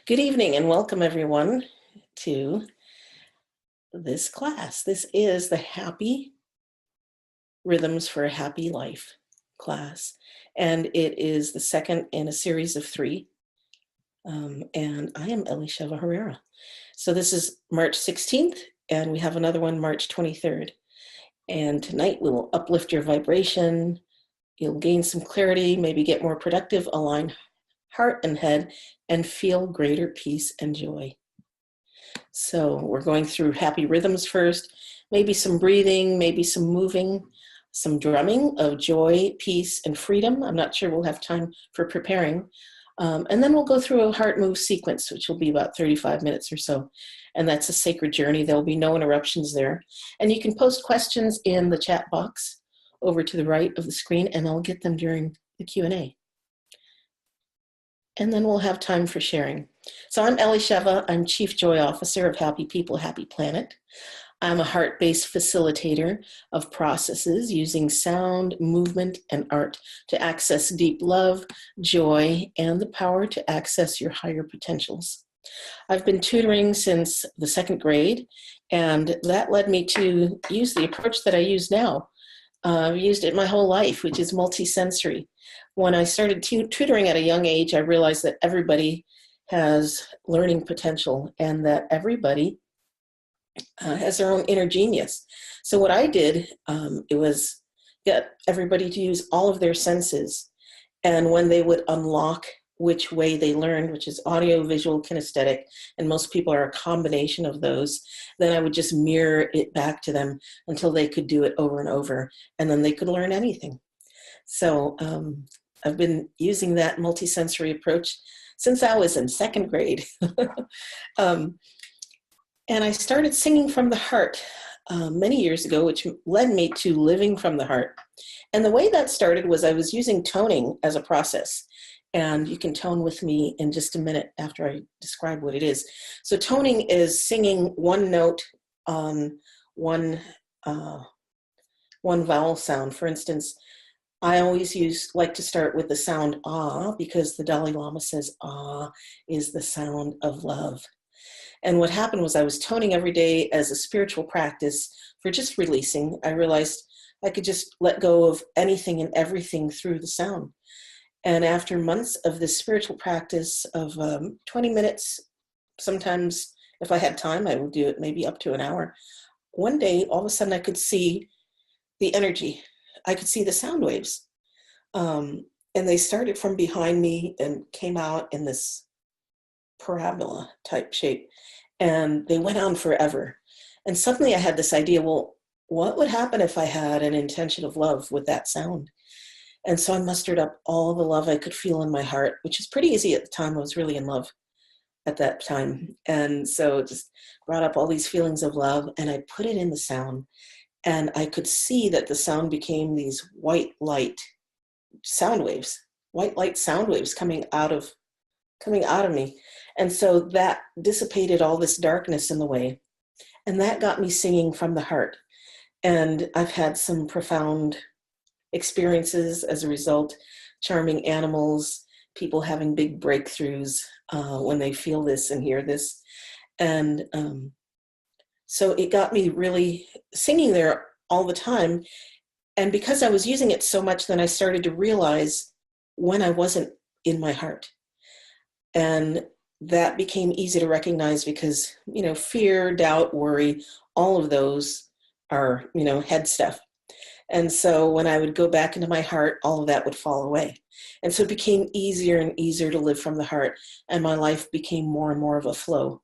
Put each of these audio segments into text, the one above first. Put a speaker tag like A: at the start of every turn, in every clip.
A: Good evening and welcome everyone to this class. This is the Happy Rhythms for a Happy Life class, and it is the second in a series of three. And I am Elisheva Herrera. So this is March 16th, and we have another one March 23rd. And tonight we will uplift your vibration. You'll gain some clarity, maybe get more productive, align heart and head, and feel greater peace and joy. So we're going through happy rhythms first, maybe some breathing, maybe some moving, some drumming of joy, peace, and freedom. I'm not sure we'll have time for preparing. And then we'll go through a heart move sequence, which will be about 35 minutes or so. And that's a sacred journey. There'll be no interruptions there. And you can post questions in the chat box over to the right of the screen, and I'll get them during the Q&A. And then we'll have time for sharing. So I'm Elisheva. I'm Chief Joy Officer of Happy People, Happy Planet. I'm a heart-based facilitator of processes using sound, movement, and art to access deep love, joy, and the power to access your higher potentials. I've been tutoring since the second grade, and that led me to use the approach that I use now. I've used it my whole life, which is multisensory. When I started tutoring at a young age, I realized that everybody has learning potential and that everybody has their own inner genius. So what I did, it was get everybody to use all of their senses. And when they would unlock which way they learned, which is audio, visual, kinesthetic, and most people are a combination of those, then I would just mirror it back to them until they could do it over and over, and then they could learn anything. So I've been using that multisensory approach since I was in second grade. And I started singing from the heart many years ago, which led me to living from the heart. And the way that started was I was using toning as a process. And you can tone with me in just a minute after I describe what it is. So toning is singing one note on one vowel sound. For instance, I always like to start with the sound ah, because the Dalai Lama says ah is the sound of love. And what happened was I was toning every day as a spiritual practice for just releasing. I realized I could just let go of anything and everything through the sound. And after months of this spiritual practice of 20 minutes, sometimes if I had time, I would do it maybe up to an hour. One day, all of a sudden, I could see the energy. I could see the sound waves. And they started from behind me and came out in this parabola type shape. And they went on forever. And suddenly I had this idea, well, what would happen if I had an intention of love with that sound? And so I mustered up all the love I could feel in my heart, which is pretty easy at the time. I was really in love at that time. And so it just brought up all these feelings of love, and I put it in the sound. And I could see that the sound became these white light sound waves, white light sound waves coming out of me. And so that dissipated all this darkness in the way. And that got me singing from the heart. And I've had some profound experiences as a result, charming animals, people having big breakthroughs when they feel this and hear this. And so it got me really singing there all the time. And because I was using it so much, then I started to realize when I wasn't in my heart. And that became easy to recognize because, fear, doubt, worry, all of those are, head stuff. And so when I would go back into my heart, all of that would fall away. And so it became easier and easier to live from the heart. And my life became more and more of a flow.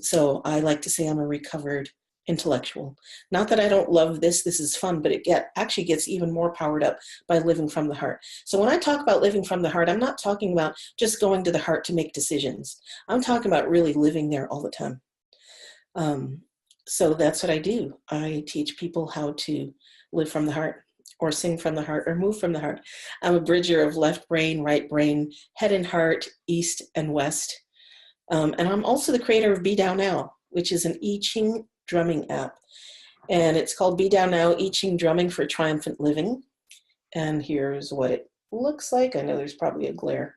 A: So I like to say I'm a recovered intellectual. Not that I don't love this is fun, but it actually gets even more powered up by living from the heart. So when I talk about living from the heart, I'm not talking about just going to the heart to make decisions. I'm talking about really living there all the time. So that's what I do. I teach people how to live from the heart, or sing from the heart, or move from the heart. I'm a bridger of left brain, right brain, head and heart, east and west. And I'm also the creator of Be Down Now, which is an I Ching drumming app. And it's called Be Down Now, I Ching Drumming for Triumphant Living. And here's what it looks like. I know there's probably a glare.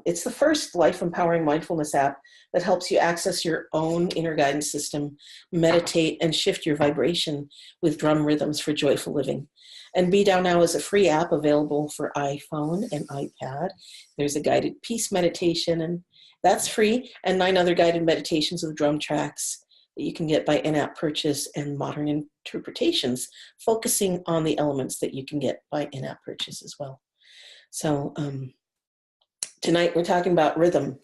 A: It's the first life-empowering mindfulness app that helps you access your own inner guidance system, meditate, and shift your vibration with drum rhythms for joyful living. And Be Down Now is a free app available for iPhone and iPad. There's a guided peace meditation, and that's free, and 9 other guided meditations with drum tracks that you can get by in-app purchase, and modern interpretations focusing on the elements that you can get by in-app purchase as well. So tonight we're talking about rhythm,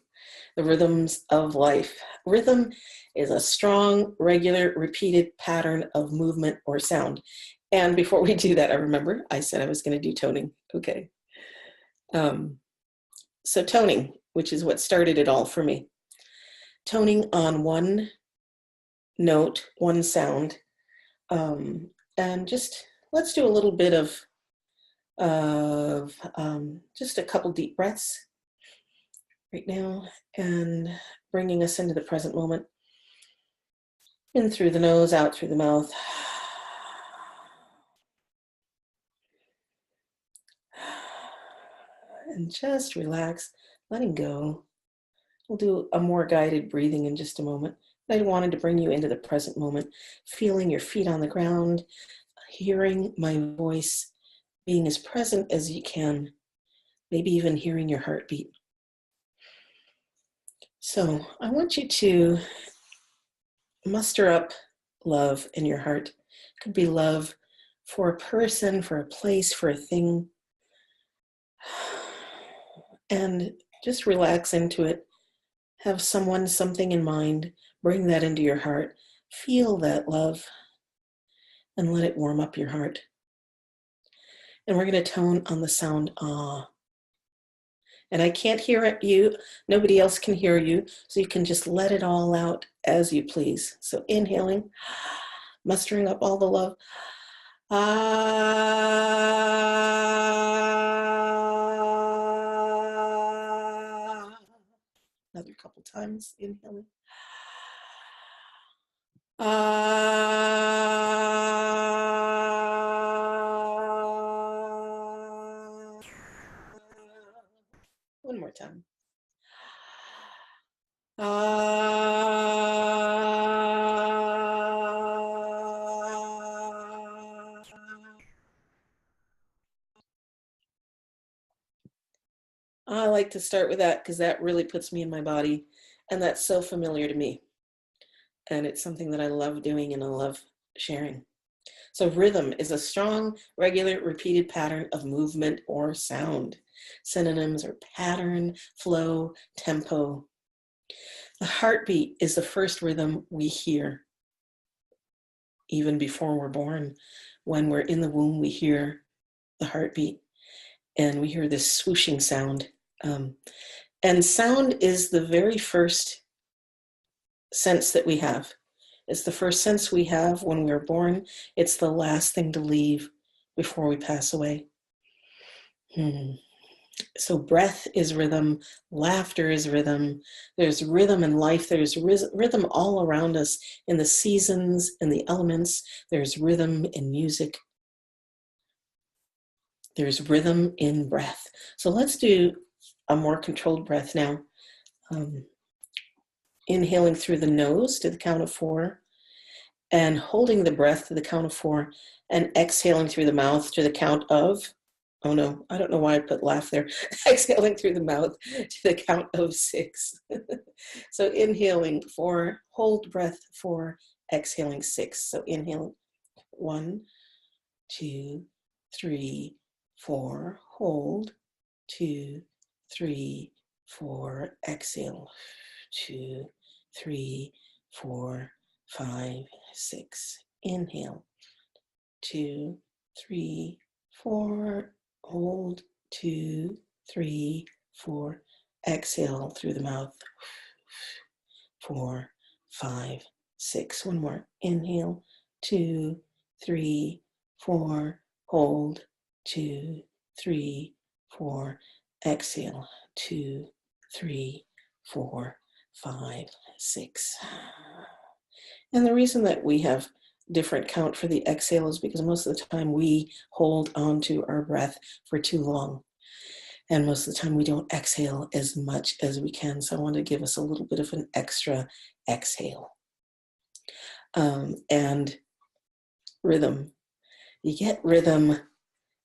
A: the rhythms of life. Rhythm is a strong, regular, repeated pattern of movement or sound. And before we do that, I said I was going to do toning. Okay. So toning, which is what started it all for me. Toning on one note, one sound. And just, let's do a little bit of just a couple deep breaths right now, and bringing us into the present moment. In through the nose, out through the mouth. And just relax, letting go. We'll do a more guided breathing in just a moment. I wanted to bring you into the present moment, feeling your feet on the ground, hearing my voice, being as present as you can, maybe even hearing your heartbeat. So I want you to muster up love in your heart. It could be love for a person, for a place, for a thing. And just relax into it. Have someone, something in mind. Bring that into your heart. Feel that love and let it warm up your heart. And we're going to tone on the sound ah. And I can't hear it, you, nobody else can hear you, so you can just let it all out as you please. So inhaling, mustering up all the love. Ah. Another couple times, inhaling. One more time. I like to start with that because that really puts me in my body, and that's so familiar to me. And it's something that I love doing and I love sharing. So rhythm is a strong, regular, repeated pattern of movement or sound. Synonyms are pattern, flow, tempo. The heartbeat is the first rhythm we hear. Even before we're born, when we're in the womb, we hear the heartbeat and we hear this swooshing sound. And sound is the very first sense that we have. It's the first sense we have when we're born. It's the last thing to leave before we pass away. So breath is rhythm, laughter is rhythm. There's rhythm in life. There's rhythm all around us in the seasons, in the elements. There's rhythm in music. There's rhythm in breath. So let's do a more controlled breath now. Inhaling through the nose to the count of 4 and holding the breath to the count of 4 and exhaling through the mouth to the count of, oh no, I don't know why I put laugh there. Exhaling through the mouth to the count of 6. So inhaling 4, hold breath 4, exhaling 6. So inhaling 1, 2, 3, 4, hold, 2, 3, 4, exhale, 2, 3, 4, 5, 6. Inhale, 2, 3, 4, hold, 2, 3, 4, exhale through the mouth, 4, 5, 6. One more. Inhale, 2, 3, 4, hold, 2, 3, 4, exhale, 2, 3, 4, 5, 6. And the reason that we have different count for the exhale is because most of the time we hold on to our breath for too long. And most of the time we don't exhale as much as we can. So I want to give us a little bit of an extra exhale. And rhythm. You get rhythm.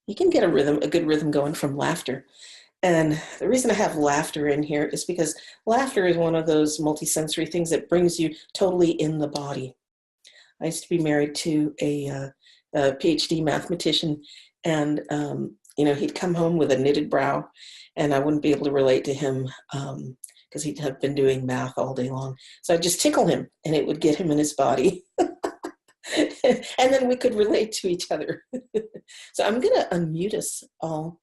A: You can get a good rhythm going from laughter. And the reason I have laughter in here is because laughter is one of those multisensory things that brings you totally in the body. I used to be married to a PhD mathematician, and he'd come home with a knitted brow, and I wouldn't be able to relate to him because he'd have been doing math all day long. So I'd just tickle him, and it would get him in his body. And then we could relate to each other. So I'm going to unmute us all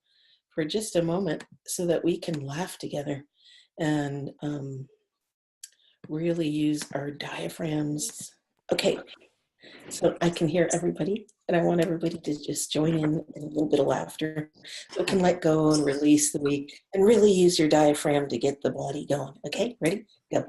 A: for just a moment so that we can laugh together and really use our diaphragms. Okay, so I can hear everybody, and I want everybody to just join in a little bit of laughter so we can let go and release the week and really use your diaphragm to get the body going. Okay, ready? Go.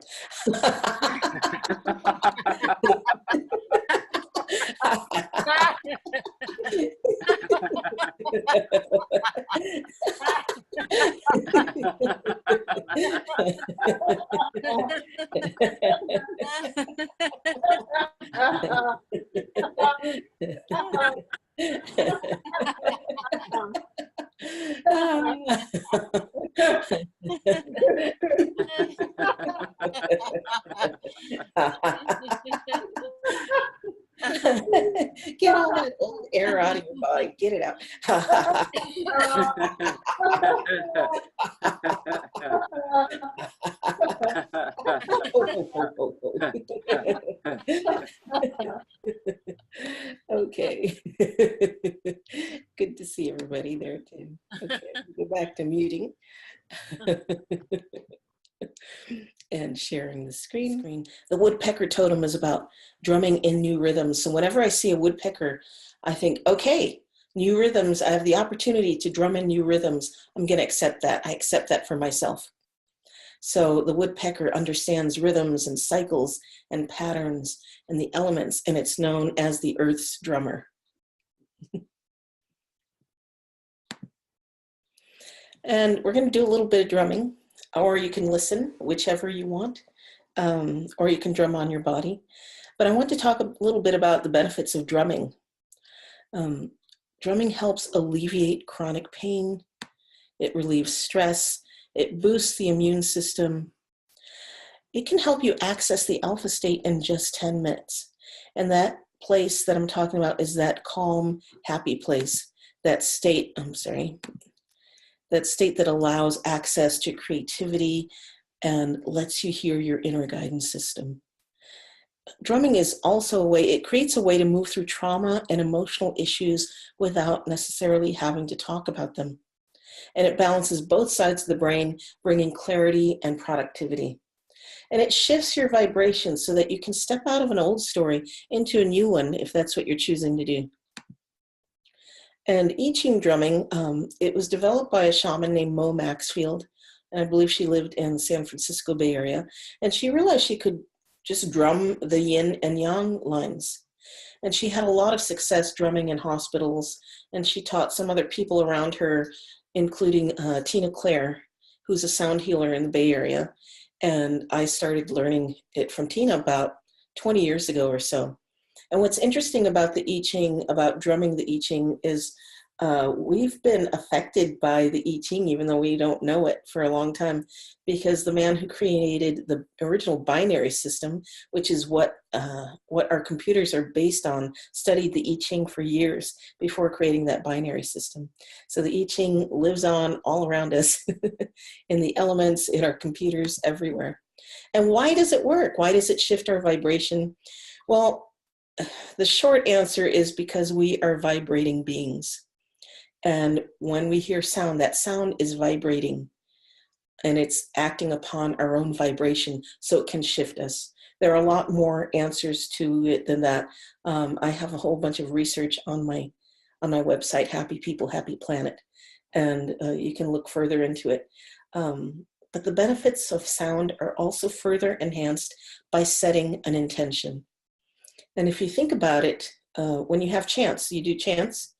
A: Get all that old air out of your body. Get it out. Okay. Good to see everybody there too. Okay, go back to muting. And sharing the screen. The woodpecker totem is about drumming in new rhythms. So whenever I see a woodpecker, I think, okay, new rhythms. I have the opportunity to drum in new rhythms. I'm going to accept that. I accept that for myself. So the woodpecker understands rhythms and cycles and patterns and the elements, and it's known as the Earth's drummer. And we're going to do a little bit of drumming. Or you can listen, whichever you want, or you can drum on your body. But I want to talk a little bit about the benefits of drumming. Drumming helps alleviate chronic pain. It relieves stress. It boosts the immune system. It can help you access the alpha state in just 10 minutes. And that place that I'm talking about is that calm, happy place, that state, that state that allows access to creativity and lets you hear your inner guidance system. Drumming is also a way, it creates a way to move through trauma and emotional issues without necessarily having to talk about them. And it balances both sides of the brain, bringing clarity and productivity. And it shifts your vibration so that you can step out of an old story into a new one if that's what you're choosing to do. And I Ching drumming, it was developed by a shaman named Mo Maxfield, and I believe she lived in San Francisco Bay Area, and she realized she could just drum the yin and yang lines. And she had a lot of success drumming in hospitals, and she taught some other people around her, including Tina Claire, who's a sound healer in the Bay Area, and I started learning it from Tina about 20 years ago or so. And what's interesting about the I Ching, about drumming the I Ching, is we've been affected by the I Ching, even though we don't know it, for a long time, because the man who created the original binary system, which is what our computers are based on, studied the I Ching for years before creating that binary system. So the I Ching lives on all around us in the elements, in our computers, everywhere. And why does it work? Why does it shift our vibration? Well, the short answer is because we are vibrating beings. And when we hear sound, that sound is vibrating and it's acting upon our own vibration, so it can shift us. There are a lot more answers to it than that. I have a whole bunch of research on my website, Happy People, Happy Planet, and you can look further into it. But the benefits of sound are also further enhanced by setting an intention. And if you think about it, when you have chants, you do chants.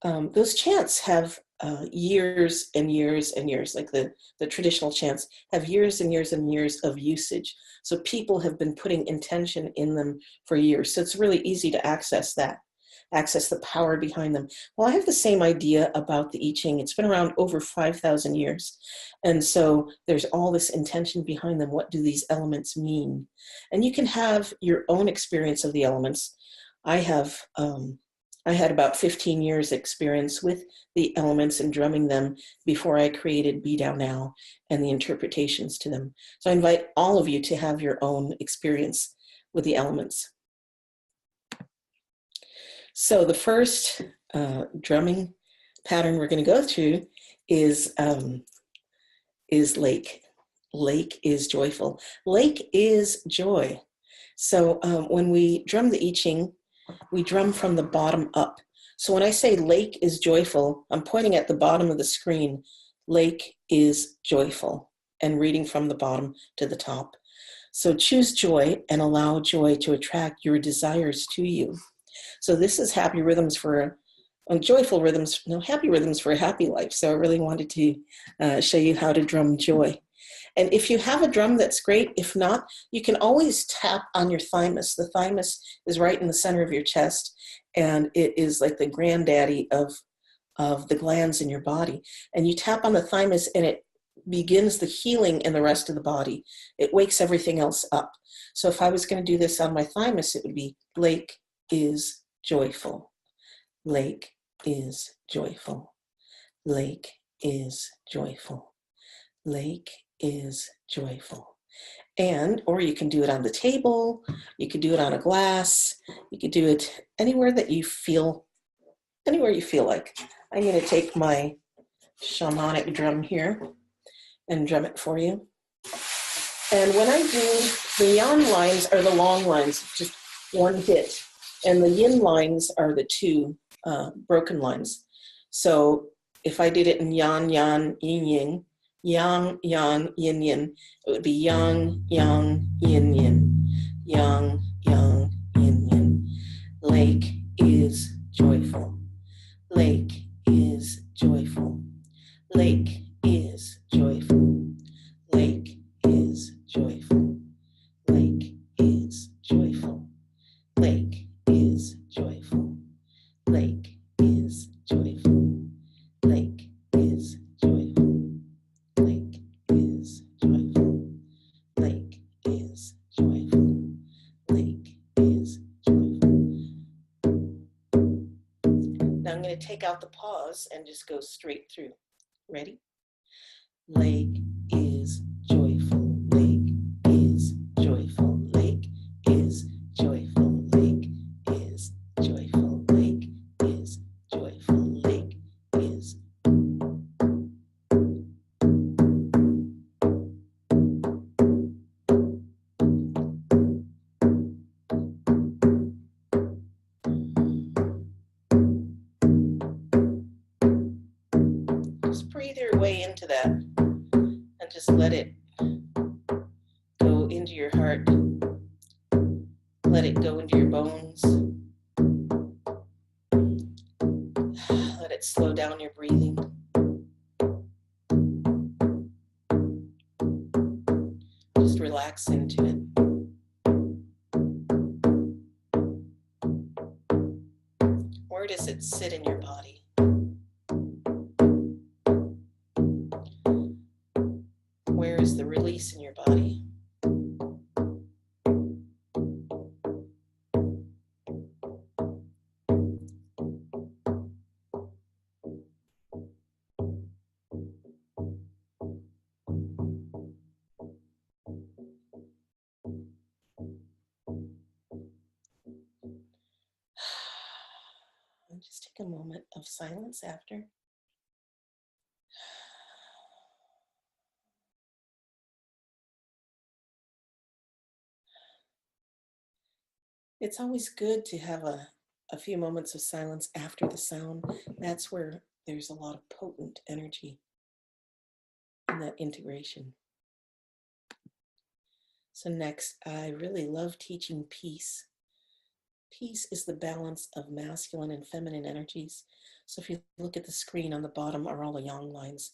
A: those chants have years and years and years, like the traditional chants have years and years and years of usage. So people have been putting intention in them for years. So it's really easy to access that, access the power behind them. Well, I have the same idea about the I Ching. It's been around over 5,000 years. And so there's all this intention behind them. What do these elements mean? And you can have your own experience of the elements. I had about 15 years experience with the elements and drumming them before I created Be Down Now and the interpretations to them. So I invite all of you to have your own experience with the elements. So the first drumming pattern we're going to go through is lake. Lake is joyful. Lake is joy. So when we drum the I Ching, we drum from the bottom up. So when I say lake is joyful, I'm pointing at the bottom of the screen. Lake is joyful, and reading from the bottom to the top. So choose joy and allow joy to attract your desires to you. So this is happy rhythms for joyful rhythms, happy rhythms for a happy life. So I really wanted to show you how to drum joy. And if you have a drum, that's great. If not, you can always tap on your thymus. The thymus is right in the center of your chest, and it is like the granddaddy of the glands in your body. And you tap on the thymus, and it begins the healing in the rest of the body. It wakes everything else up. So if I was going to do this on my thymus, it would be lake is joyful. Lake is joyful. Lake is joyful. Lake is joyful. Or you can do it on the table, you could do it on a glass, you could do it anywhere you feel like. I'm going to take my shamanic drum here and drum it for you. And when I do, the yang lines are the long lines, just one hit, and the yin lines are the two broken lines. So if I did it in yan, yan, yin, yin, yang, yang, yin, yin, it would be yang, yang, yin, yin, yang, yang, yin, yin. Lake is joyful. Lake is joyful. Lake is joyful. Lake is joyful. Lake is joyful. Lake is joyful. Lake is joyful. Lake is joyful. Lake is joyful. Lake is joyful. Lake is joyful. Now I'm going to take out the pause and just go straight through. Ready? Lake is joyful. Lake is joyful. Lake is joyful. Lake is joyful. Lake is joyful. Lake is. Just breathe your way into that and just let it go into your heart. Let it go into your bones. Let it slow down your breathing. Just relax into it. Where does it sit in your body? Where is the release in your body? And just take a moment of silence after. It's always good to have a few moments of silence after the sound. That's where there's a lot of potent energy in that integration. So next, I really love teaching peace Peace is the balance of masculine and feminine energies. So if you look at the screen on the bottom are all the yang lines.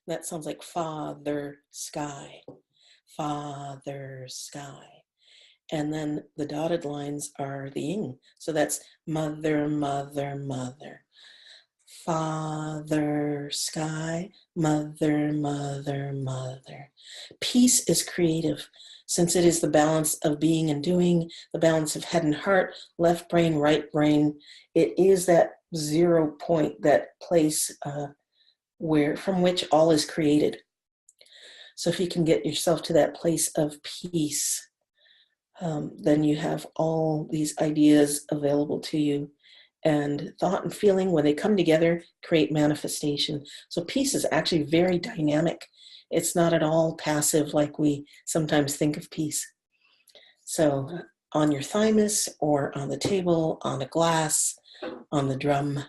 A: That sounds like father, sky, father, sky. And then the dotted lines are the yin. So that's mother, mother, mother. Father, sky, mother, mother, mother. Peace is creative, since it is the balance of being and doing, the balance of head and heart, left brain, right brain. It is that 0 point, that place from which all is created. So if you can get yourself to that place of peace, then you have all these ideas available to you. And thought and feeling, when they come together, create manifestation. So peace is actually very dynamic. It's not at all passive like we sometimes think of peace. So on your thymus or on the table, on a glass, on the drum.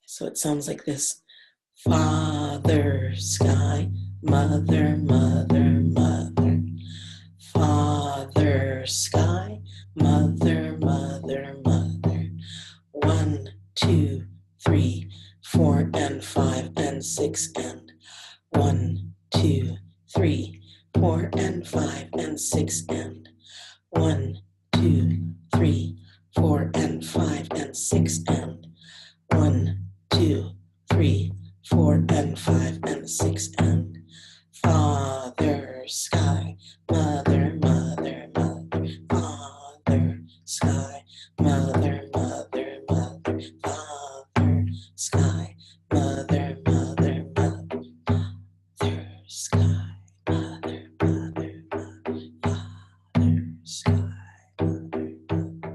A: So it sounds like this. Father, sky, mother, mother, mother. Father, sky, mother, mother, mother. 1, 2, 3, 4, and 5, and 6, and 1, 2, 3, 4, and 5, and 6, and 1, 2, 3, 4, and 5, and 6, and 1, 2, 3, 4, and 5, and 6, and Father, sky, mother, mother, mother. Father, sky, mother, mother, mother. Father, sky, mother, mother, mother. Father, sky, mother, mother, mother. Father, sky, mother, mother.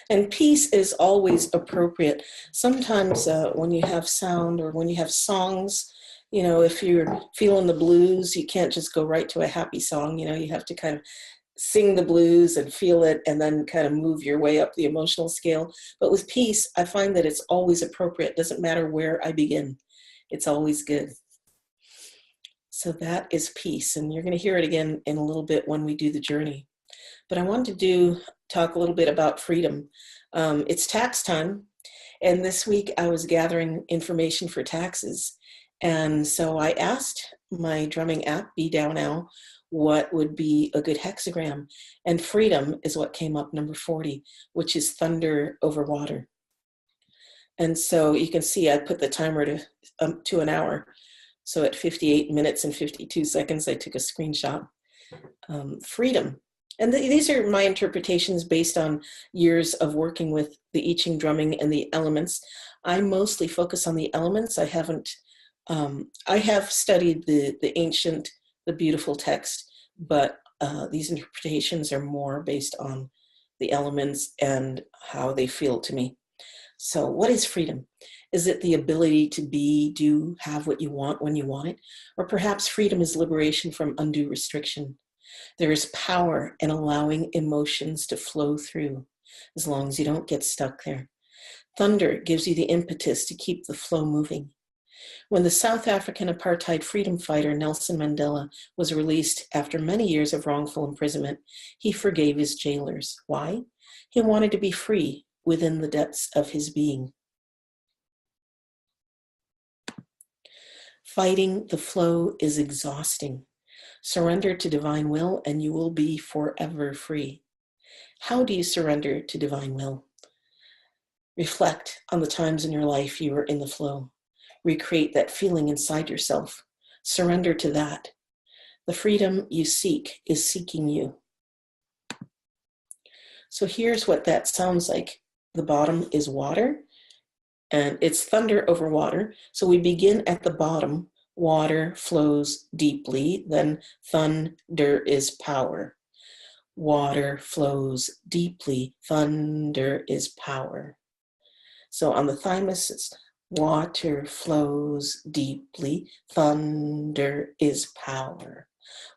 A: And peace is always appropriate. Sometimes when you have sound or when you have songs, you know, if you're feeling the blues, you can't just go right to a happy song. You know, you have to kind of sing the blues and feel it and then kind of move your way up the emotional scale. But with peace, I find that it's always appropriate. It doesn't matter where I begin. It's always good. So that is peace. And you're going to hear it again in a little bit when we do the journey. But I wanted to talk a little bit about freedom. It's tax time, and this week I was gathering information for taxes. And so I asked my drumming app, Be Down Now, what would be a good hexagram. And freedom is what came up, number 40, which is thunder over water. And so you can see I put the timer to an hour. So at 58 minutes and 52 seconds, I took a screenshot. Freedom. And these are my interpretations based on years of working with the I Ching drumming and the elements. I mostly focus on the elements. I have studied the ancient, the beautiful text, but these interpretations are more based on the elements and how they feel to me. So what is freedom? Is it the ability to be, do, have what you want when you want it? Or perhaps freedom is liberation from undue restriction. There is power in allowing emotions to flow through, as long as you don't get stuck there. Thunder gives you the impetus to keep the flow moving. When the South African apartheid freedom fighter Nelson Mandela was released after many years of wrongful imprisonment, he forgave his jailers. Why? He wanted to be free within the depths of his being. Fighting the flow is exhausting. Surrender to divine will and you will be forever free. How do you surrender to divine will? Reflect on the times in your life you were in the flow. Recreate that feeling inside yourself. Surrender to that. The freedom you seek is seeking you. So here's what that sounds like. The bottom is water and it's thunder over water. So we begin at the bottom. Water flows deeply, then thunder is power. Water flows deeply, thunder is power. So on the thymus, it's water flows deeply, thunder is power.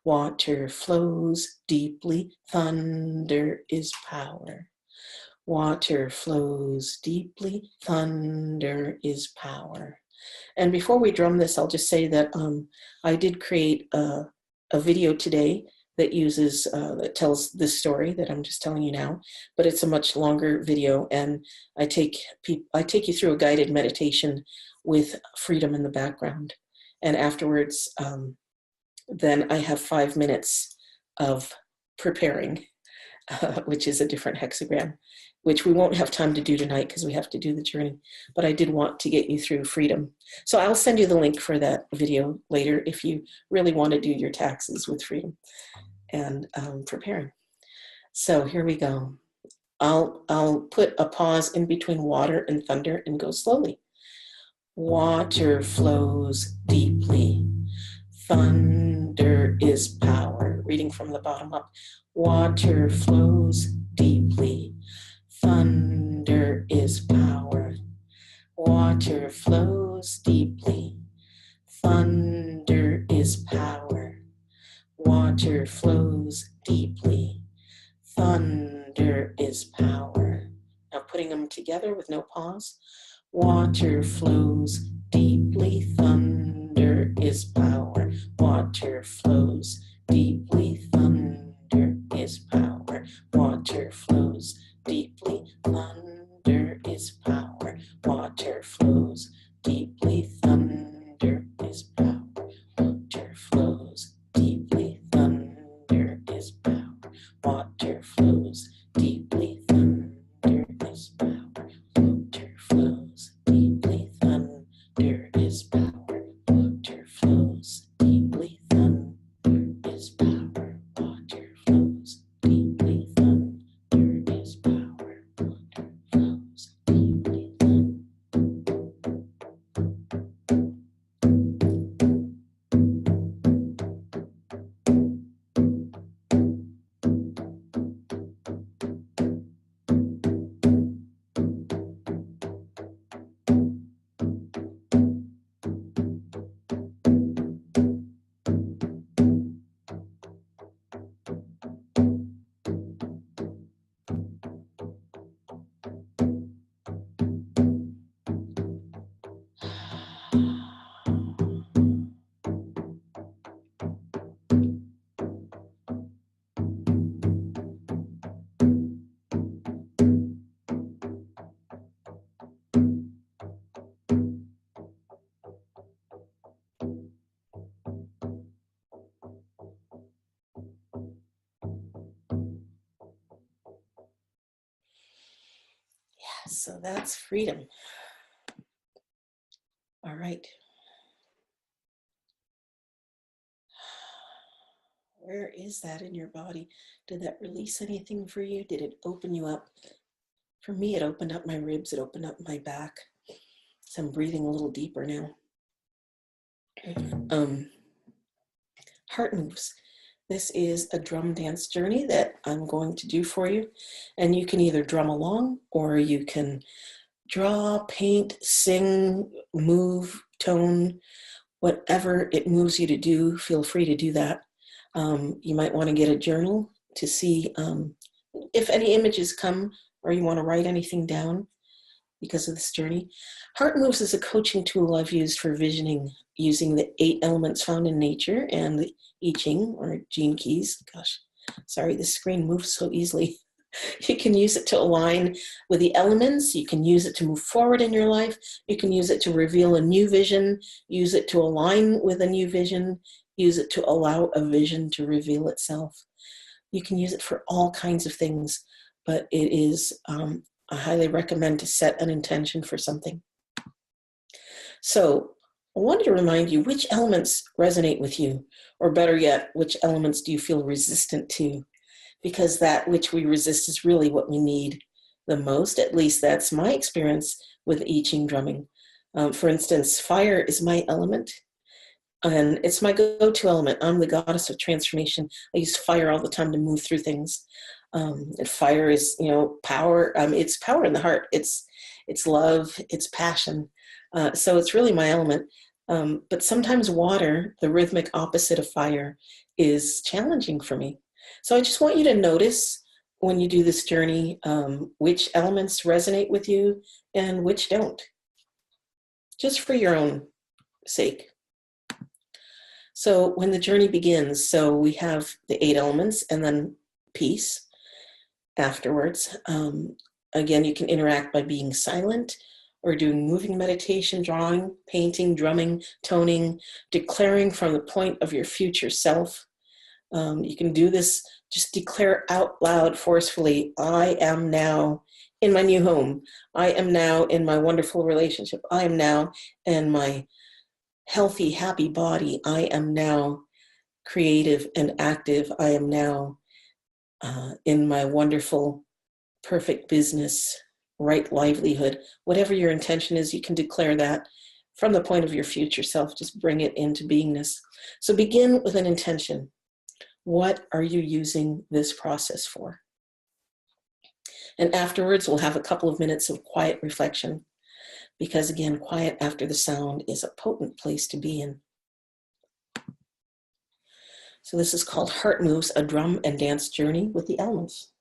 A: Water flows deeply, thunder is power. Water flows deeply, thunder is power. And before we drum this, I'll just say that I did create a video today that uses, that tells this story that I'm just telling you now, but it's a much longer video, and I take you through a guided meditation with freedom in the background. And afterwards, then I have 5 minutes of preparing, which is a different hexagram, which we won't have time to do tonight because we have to do the journey. But I did want to get you through freedom. So I'll send you the link for that video later if you really want to do your taxes with freedom and preparing. So here we go. I'll put a pause in between water and thunder and go slowly. Water flows deeply. Thunder is power. Reading from the bottom up. Water flows deeply. Thunder is power. Water flows deeply. Thunder is power. Water flows deeply. Thunder is power. Now putting them together with no pause. Water flows deeply. Thunder is power. Water flows deeply. Thunder is power. Water flows deeply. Thunder is power. Water flows deeply. Thunder is power. Water flows deeply. Thunder is power. Water flows deeply. Thunder is power. Water flows deeply. Thunder is power. Water flows deeply. Thunder is power. Water flows deeply. Thunder is power. Water flows deeply. So that's freedom. All right. Where is that in your body? Did that release anything for you? Did it open you up? For me, it opened up my ribs. It opened up my back. So I'm breathing a little deeper now. Heart moves. This is a drum dance journey that I'm going to do for you. And you can either drum along or you can draw, paint, sing, move, tone, whatever it moves you to do, feel free to do that. You might want to get a journal to see if any images come or you want to write anything down because of this journey. Heart Moves is a coaching tool I've used for visioning using the 8 elements found in nature and the I Ching or gene keys. Gosh, sorry, the screen moves so easily. You can use it to align with the elements. You can use it to move forward in your life. You can use it to reveal a new vision, use it to align with a new vision, use it to allow a vision to reveal itself. You can use it for all kinds of things, but it is, I highly recommend to set an intention for something. So I wanted to remind you which elements resonate with you, or better yet, which elements do you feel resistant to? Because that which we resist is really what we need the most. At least that's my experience with I Ching drumming. For instance, fire is my element, and it's my go-to element. I'm the goddess of transformation. I use fire all the time to move through things. And fire is, power. It's power in the heart. It's love. It's passion. So it's really my element. But sometimes water, the rhythmic opposite of fire, is challenging for me. So I just want you to notice when you do this journey, which elements resonate with you and which don't, just for your own sake. So when the journey begins, so we have the 8 elements and then peace afterwards. Again, you can interact by being silent or doing moving meditation, drawing, painting, drumming, toning, declaring from the point of your future self. You can do this, just declare out loud forcefully, I am now in my new home. I am now in my wonderful relationship. I am now in my healthy, happy body. I am now creative and active. I am now in my wonderful, perfect business, right livelihood. Whatever your intention is, you can declare that from the point of your future self. Just bring it into beingness. So begin with an intention. What are you using this process for? And afterwards, we'll have a couple of minutes of quiet reflection, because again, quiet after the sound is a potent place to be in. So this is called Heart Moves, a drum and dance journey with the elements.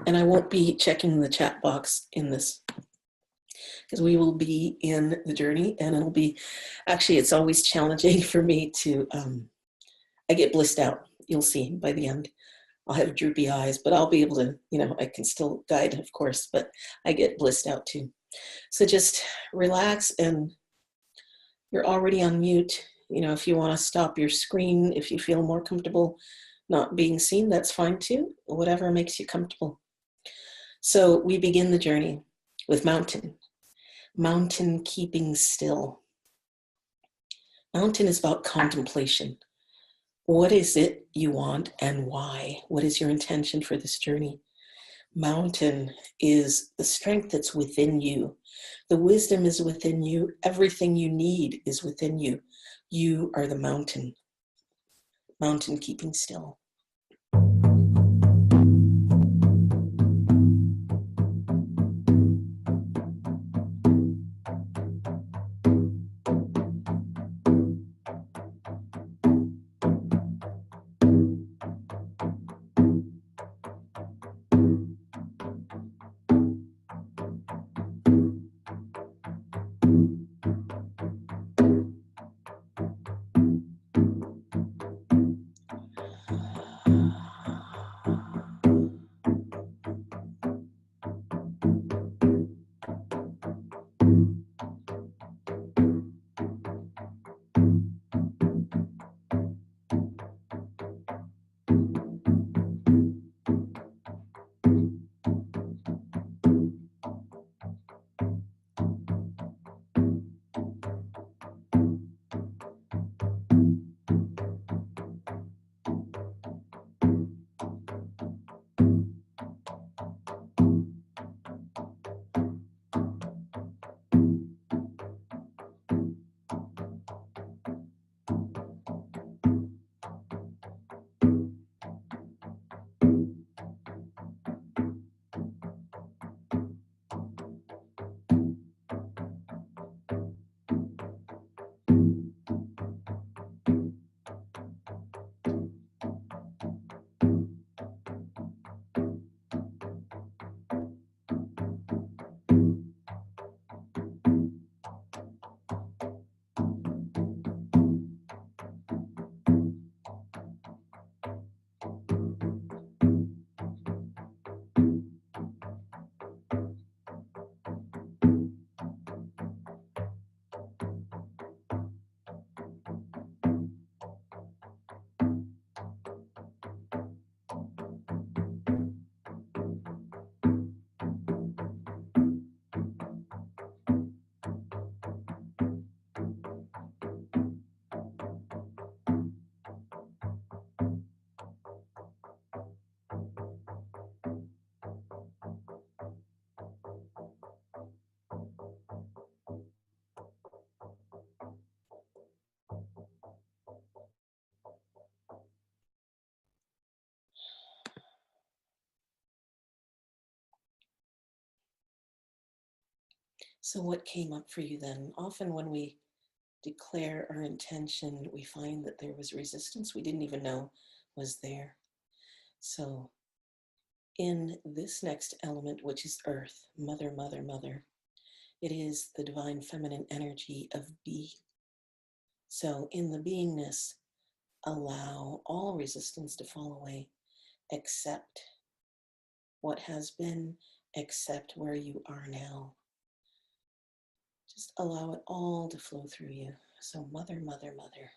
A: And I won't be checking the chat box in this, because we will be in the journey, and it'll be, actually, it's always challenging for me to, I get blissed out. You'll see by the end. I'll have droopy eyes, but I'll be able to, I can still guide, of course, but I get blissed out too. So just relax, and you're already on mute. If you want to stop your screen, if you feel more comfortable not being seen, that's fine too. Whatever makes you comfortable. So we begin the journey with mountain. Mountain keeping still. Mountain is about contemplation. What is it you want and why? What is your intention for this journey? Mountain is the strength that's within you. The wisdom is within you. Everything you need is within you. You are the mountain. Mountain keeping still. So, what came up for you then? Often, when we declare our intention, we find that there was resistance we didn't even know was there. So, in this next element, which is earth, mother, mother, mother, it is the divine feminine energy of be. So, in the beingness, allow all resistance to fall away. Accept what has been, accept where you are now. Just allow it all to flow through you. So, mother, mother, mother.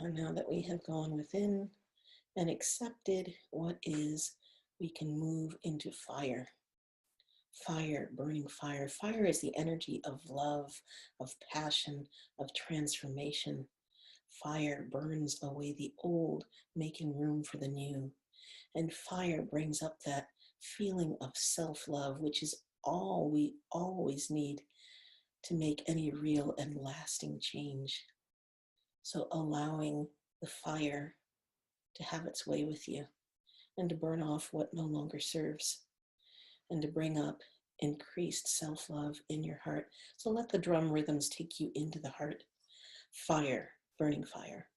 A: And now that we have gone within and accepted what is, we can move into fire. Fire, burning fire. Fire is the energy of love, of passion, of transformation. Fire burns away the old, making room for the new. And fire brings up that feeling of self-love, which is all we always need to make any real and lasting change. So allowing the fire to have its way with you and to burn off what no longer serves and to bring up increased self-love in your heart. So let the drum rhythms take you into the heart. Fire, burning fire.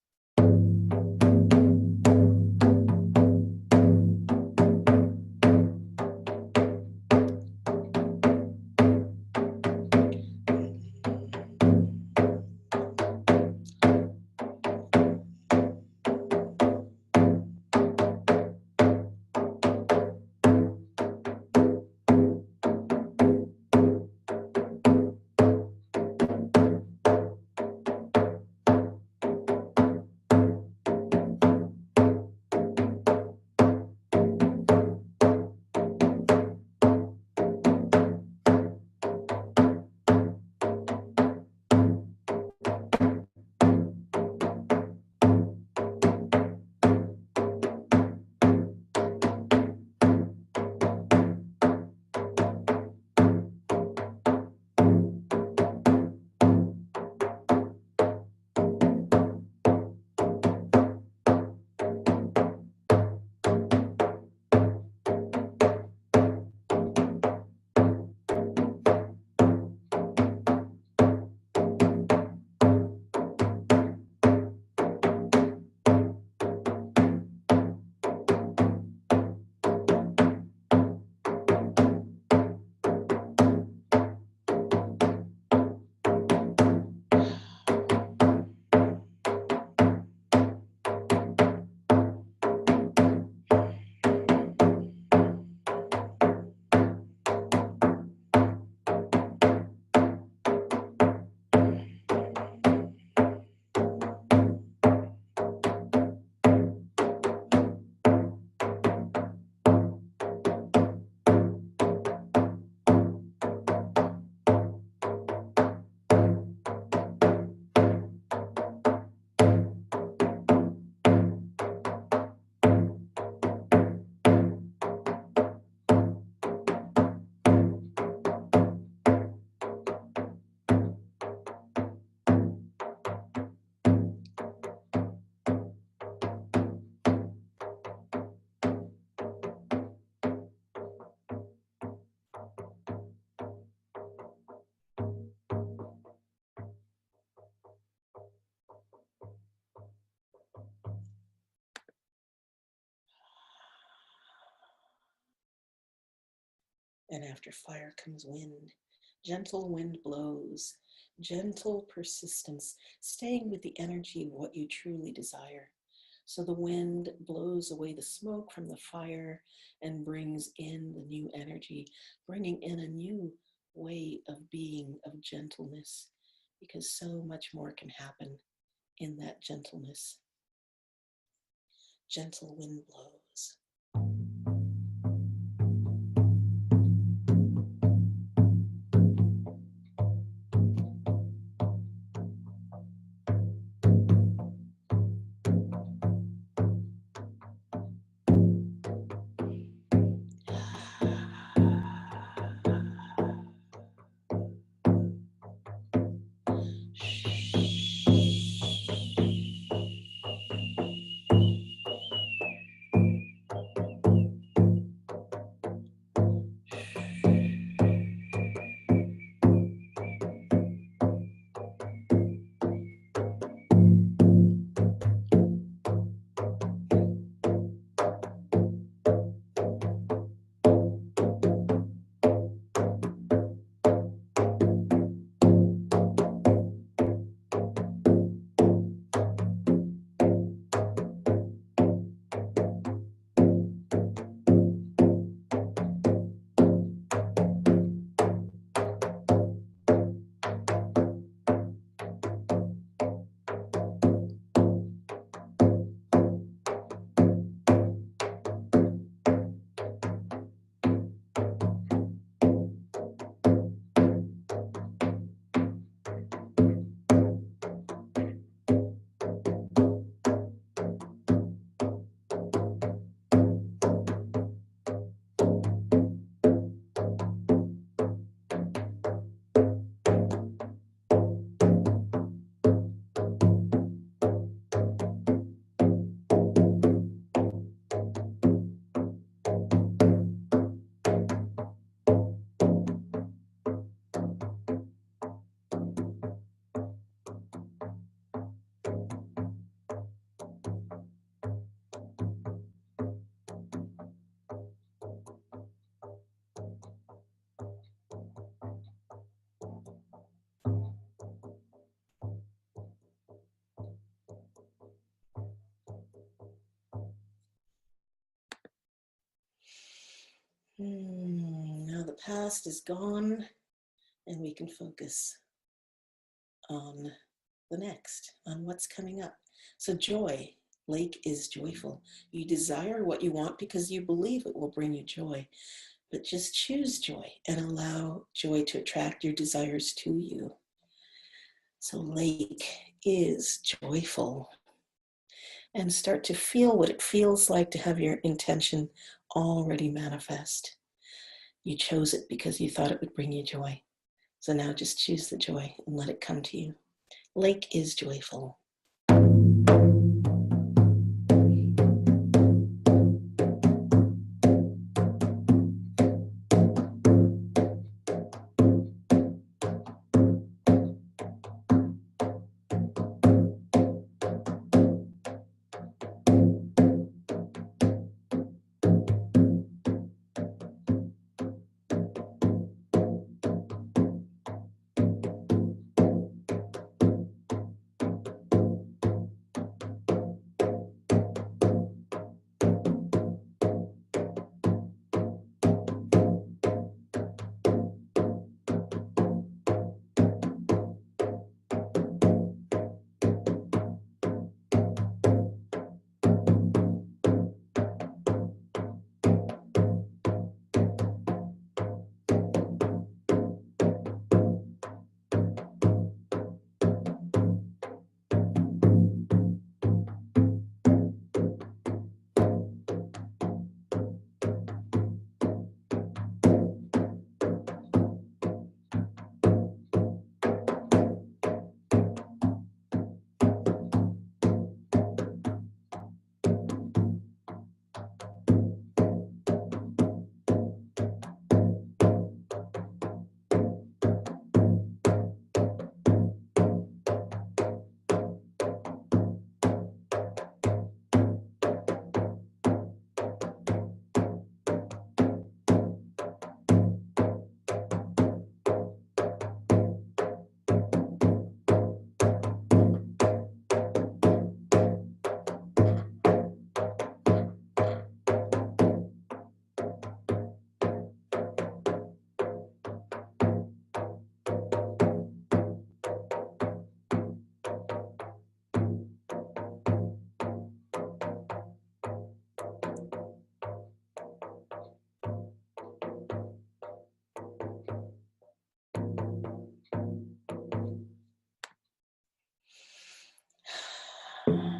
A: And after fire comes wind. Gentle wind blows, gentle persistence, staying with the energy of what you truly desire. So the wind blows away the smoke from the fire and brings in the new energy, bringing in a new way of being, of gentleness, because so much more can happen in that gentleness. Gentle wind blows. Now the past is gone and we can focus on the next, on what's coming up. So joy, lake is joyful. You desire what you want because you believe it will bring you joy, but just choose joy and allow joy to attract your desires to you. So lake is joyful. And start to feel what it feels like to have your intention already manifest. You chose it because you thought it would bring you joy. So now just choose the joy and let it come to you. Lake is joyful.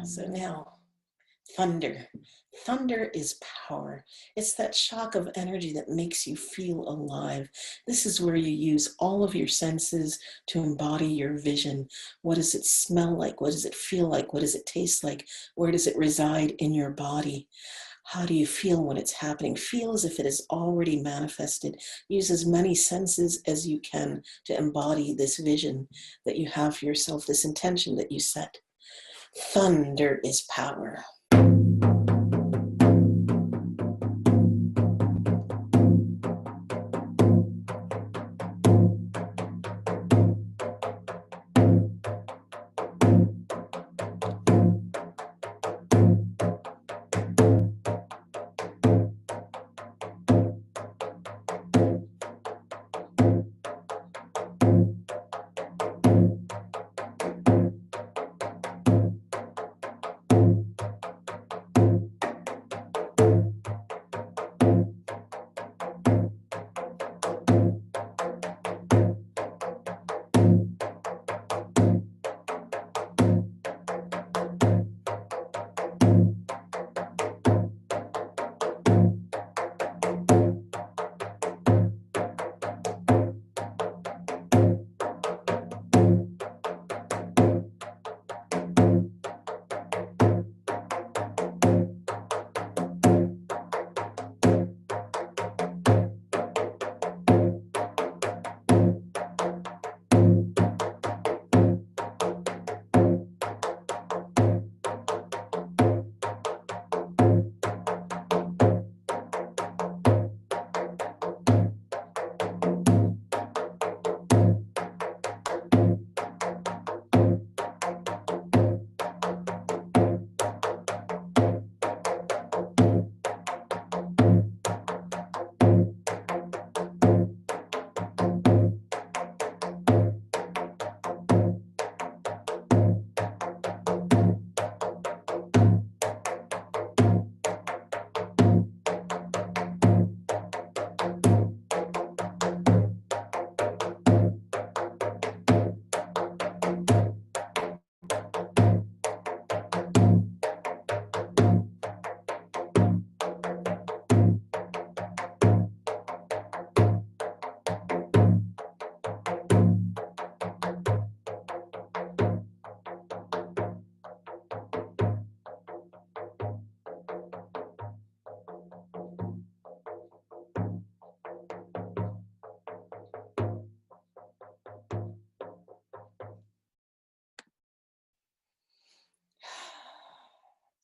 A: So now, thunder. Thunder is power. It's that shock of energy that makes you feel alive. This is where you use all of your senses to embody your vision. What does it smell like? What does it feel like? What does it taste like? Where does it reside in your body? How do you feel when it's happening? Feel as if it is already manifested. Use as many senses as you can to embody this vision that you have for yourself, this intention that you set. Thunder is power.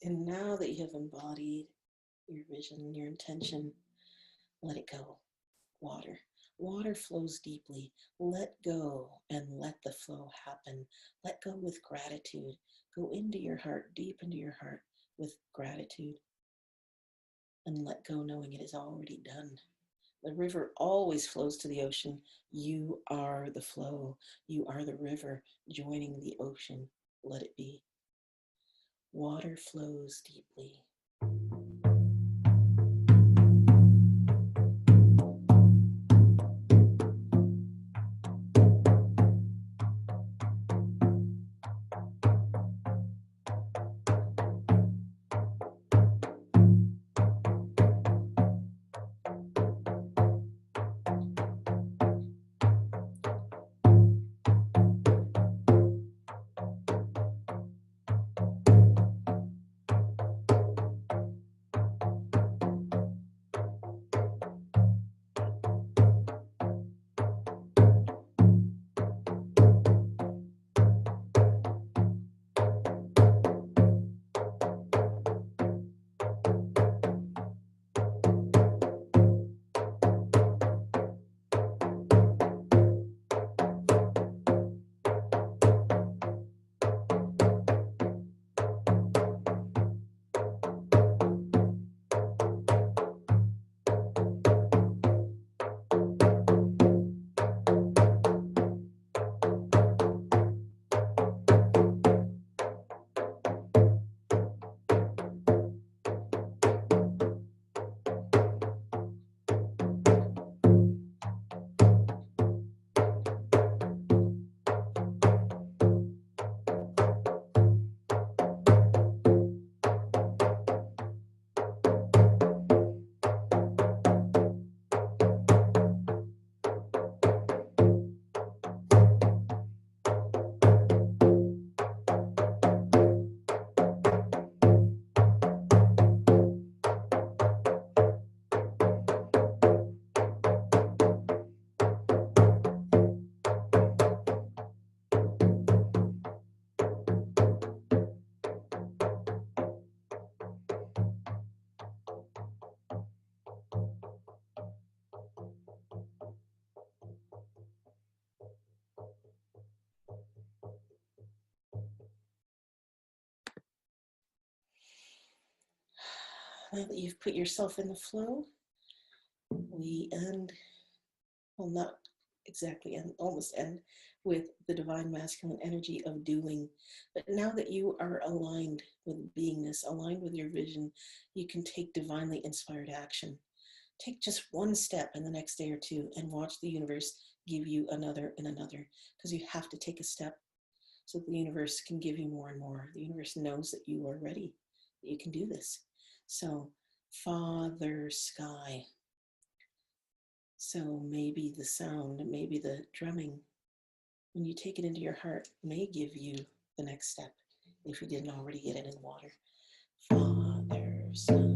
A: And now that you have embodied your vision, your intention, let it go. Water. Water flows deeply. Let go and let the flow happen. Let go with gratitude. Go into your heart, deep into your heart with gratitude. And let go knowing it is already done. The river always flows to the ocean. You are the flow. You are the river joining the ocean. Let it be. Water flows deeply. Now that you've put yourself in the flow, we end, well, not exactly end, almost end with the divine masculine energy of doing. But now that you are aligned with beingness, aligned with your vision, you can take divinely inspired action. Take just one step in the next day or two and watch the universe give you another and another, because you have to take a step so that the universe can give you more and more. The universe knows that you are ready, that you can do this. So, Father Sky. So maybe the sound, maybe the drumming, when you take it into your heart, may give you the next step if you didn't already get it in water. Father Sky.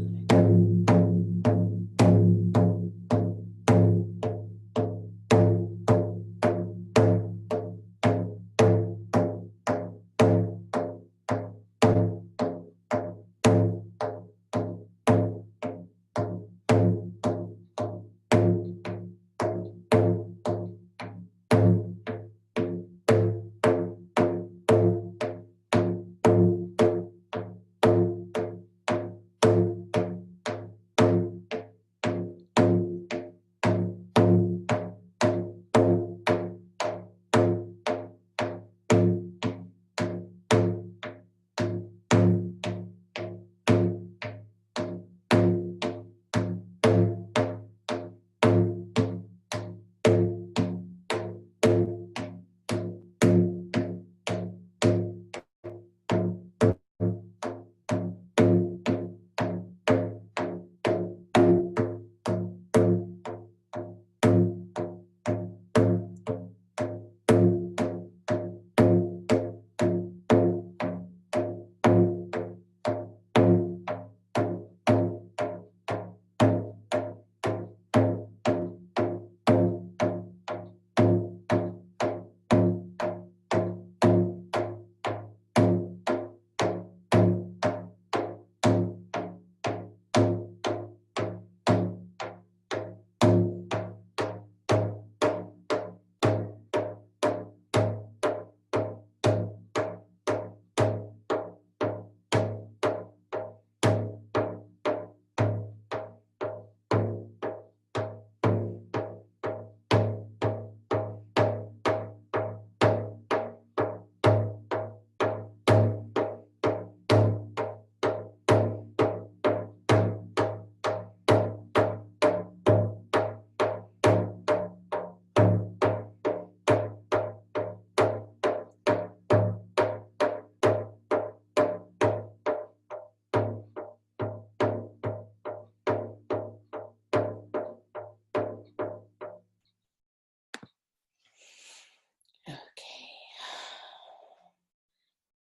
A: Okay.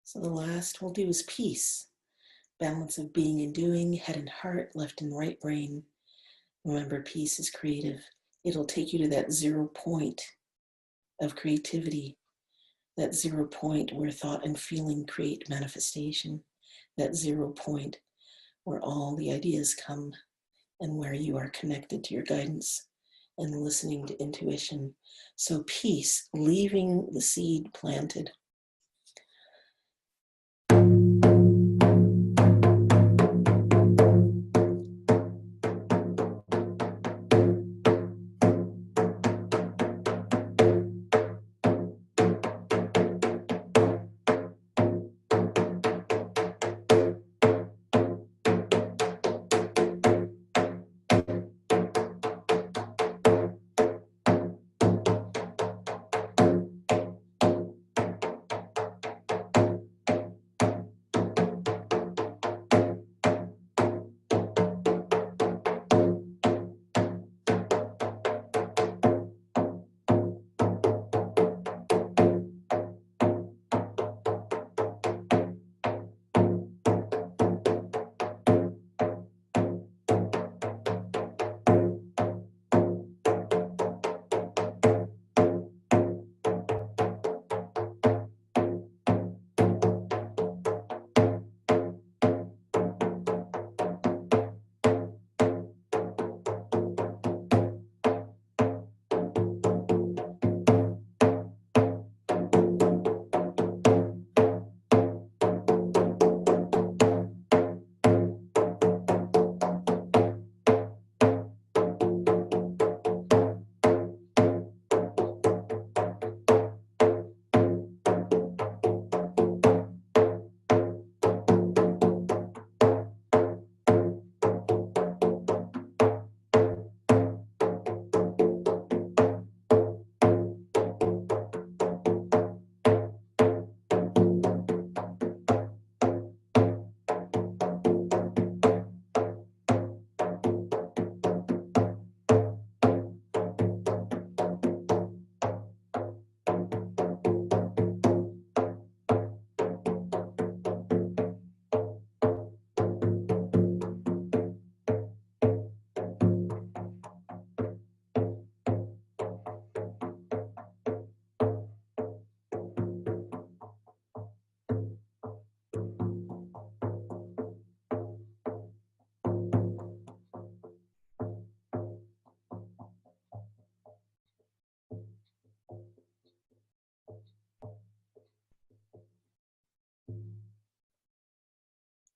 A: So the last we'll do is peace. Balance of being and doing, head and heart, left and right brain. Remember, peace is creative. It'll take you to that 0 point of creativity, that 0 point where thought and feeling create manifestation, that 0 point where all the ideas come and where you are connected to your guidance and listening to intuition. So peace, leaving the seed planted.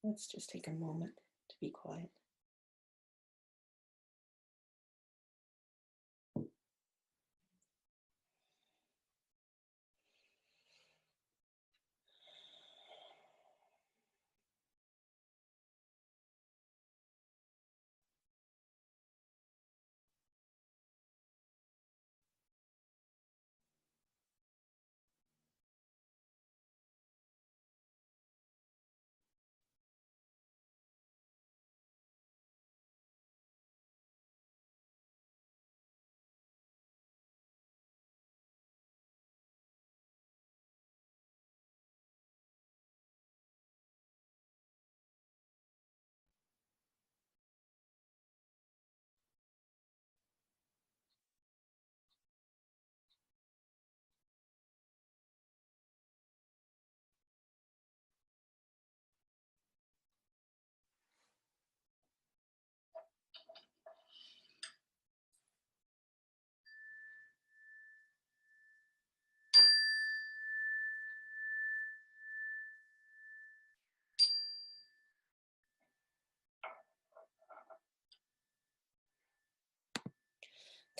A: Let's just take a moment to be quiet.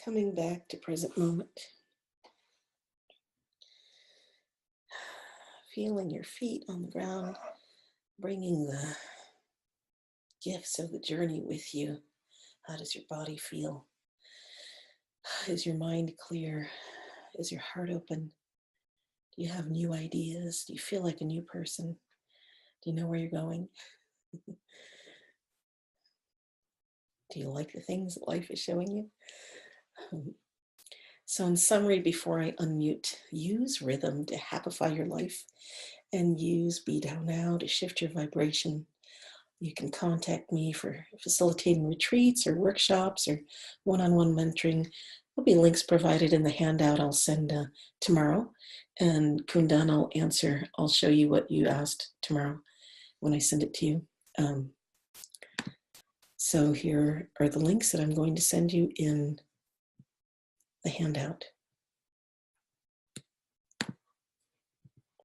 A: Coming back to present moment. Feeling your feet on the ground, bringing the gifts of the journey with you. How does your body feel? Is your mind clear? Is your heart open? Do you have new ideas? Do you feel like a new person? Do you know where you're going? Do you like the things that life is showing you? So in summary, before I unmute, use rhythm to happify your life and use Be Down Now to shift your vibration. You can contact me for facilitating retreats or workshops or one-on-one mentoring. There'll be links provided in the handout I'll send tomorrow. And Kundan, I'll show you what you asked tomorrow when I send it to you. So here are the links that I'm going to send you in the handout.